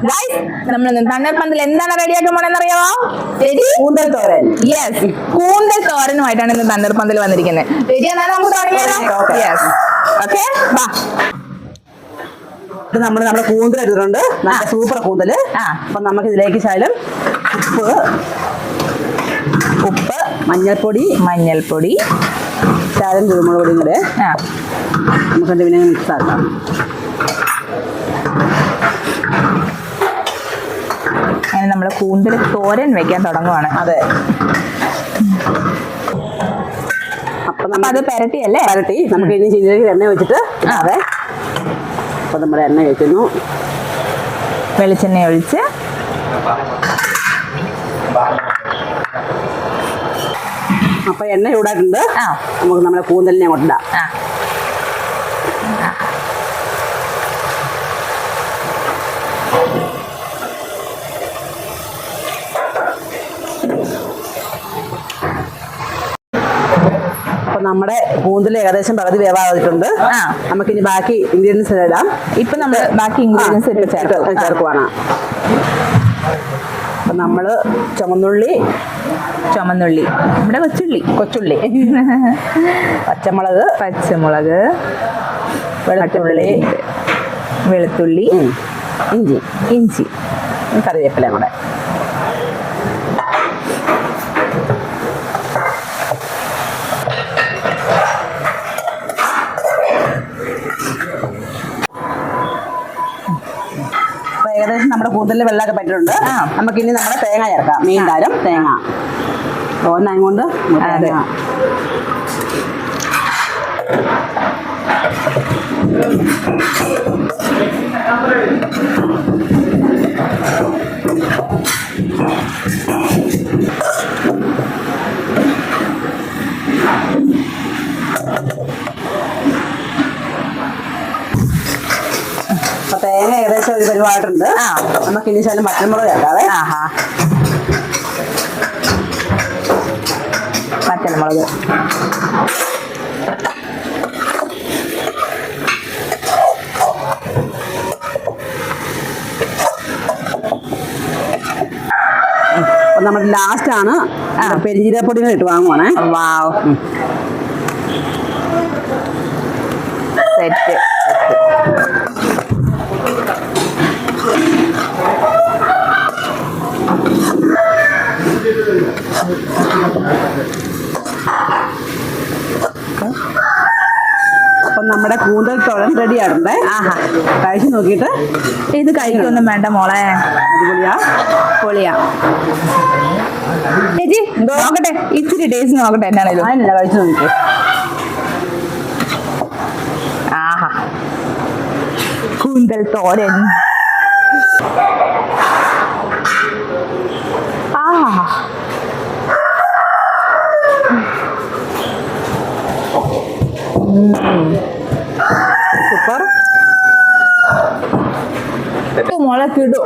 Guys നമ്മൾ തണ്ണീർപ്പന്തൽ എന്താണ് റെഡിയാക്കാൻ പോണെന്നറിയാമോ? കൂന്തൽ തോരൻ. യെസ്, കൂന്തൽ തോരനുമായിട്ടാണ് ഇന്ന് തണ്ണീർപ്പന്തൽ വന്നിരിക്കുന്നത്. നമുക്ക് തുടങ്ങിയാലോ? ഓക്കെ, വാ. ഇത് നമ്മുടെ കൂന്തൽ എടുത്തിട്ടുണ്ട്, നല്ല സൂപ്പർ കൂന്തല്. അപ്പൊ നമുക്ക് ഇതിലേക്ക് ശകലം ഉപ്പ്, മഞ്ഞൾപ്പൊടി ശകലം കുരുമുളക് പൊടിയും കൂടെ നമുക്കെന്ത് പിന്നെ മിക്സ് ആക്കാം. അങ്ങനെ നമ്മള് കൂന്തൽ തോരൻ വെക്കാൻ തുടങ്ങുവാണ്. അതെ, അപ്പൊ അത് പെരട്ടിയല്ലേ? പെരട്ടി നമുക്ക് ഇനി ഇതിലേക്ക് എണ്ണ വെച്ചിട്ട്. അതെ, അപ്പൊ നമ്മുടെ എണ്ണ വെക്കുന്നു, വെളിച്ചെണ്ണ ഒഴിച്ച് അപ്പൊ എണ്ണ ചൂടായിട്ടുണ്ട്. നമുക്ക് നമ്മുടെ കൂന്തലിനെ അങ്ങോട്ട് ഇടാം. അപ്പൊ നമ്മുടെ കൂന്തൽ ഏകദേശം പകുതി വേവാതിട്ടുണ്ട്. നമുക്കിനി ബാക്കി ഇൻഗ്രീഡിയൻസ് ഇടാം. ഇപ്പൊ നമ്മൾ ബാക്കി ഇൻഗ്രീഡിയൻസ് ചേർക്കുവാണ്. അപ്പൊ നമ്മള് ചുമന്നുള്ളി, നമ്മുടെ കൊച്ചുള്ളി, പച്ചമുളക്, വെളുത്തുള്ളി, ഇഞ്ചി, കറിവേപ്പില കൂടെ. ഏകദേശം നമ്മുടെ കൂന്തലിൽ വെള്ളമൊക്കെ പറ്റിയിട്ടുണ്ട്. നമുക്കിനി നമ്മുടെ തേങ്ങ ചേർക്കാം. മെയിൻ കാര്യം തേങ്ങ. തോന്നായതുകൊണ്ട് അപ്പൊ തേങ്ങ ഏകദേശം ഒരു പരിപാടിട്ടുണ്ട്. നമുക്ക് ഇനി ശകലം പച്ചമുളക് ചേർക്കാവേ. പച്ചമുളക്, അപ്പൊ നമ്മുടെ ലാസ്റ്റ് ആണ് പെരിഞ്ജീരകപ്പൊടികൾ ഇട്ട് വാങ്ങുവാണേ. വാവ്, സെറ്റ്. അപ്പൊ നമ്മുടെ കൂന്തൽ തോരൻ റെഡി ആയിട്ടുണ്ടേ. കഴിച്ചു നോക്കിയിട്ട് ഇത് കഴിക്കൊന്നും വേണ്ട മോളെ, പൊളിയാ. ചേച്ചി നോക്കട്ടെ, ഇച്ചിരി ടേസ്റ്റ് നോക്കട്ടെ എന്നാണേലും. അതിനല്ല, കഴിച്ചു നോക്കിക്കേ. ആഹാ, കൂന്തൽ തോരൻ. സൂപ്പർ. മോളെ കിടും.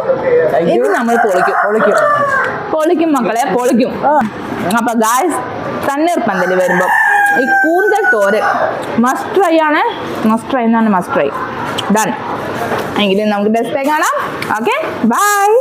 ഇത് നമ്മൾ പൊളിക്കും മക്കളെ, പൊളിക്കും. അപ്പൊ ഗായ്സ്, തണ്ണീർപ്പന്തൽ വരുമ്പോ ഈ കൂന്തൽ തോരൻ മസ്റ്റ് ട്രൈ ആണ്. Must try done. എങ്കിലും നമുക്ക് ടെസ്റ്റ് കാണാം. Okay, by.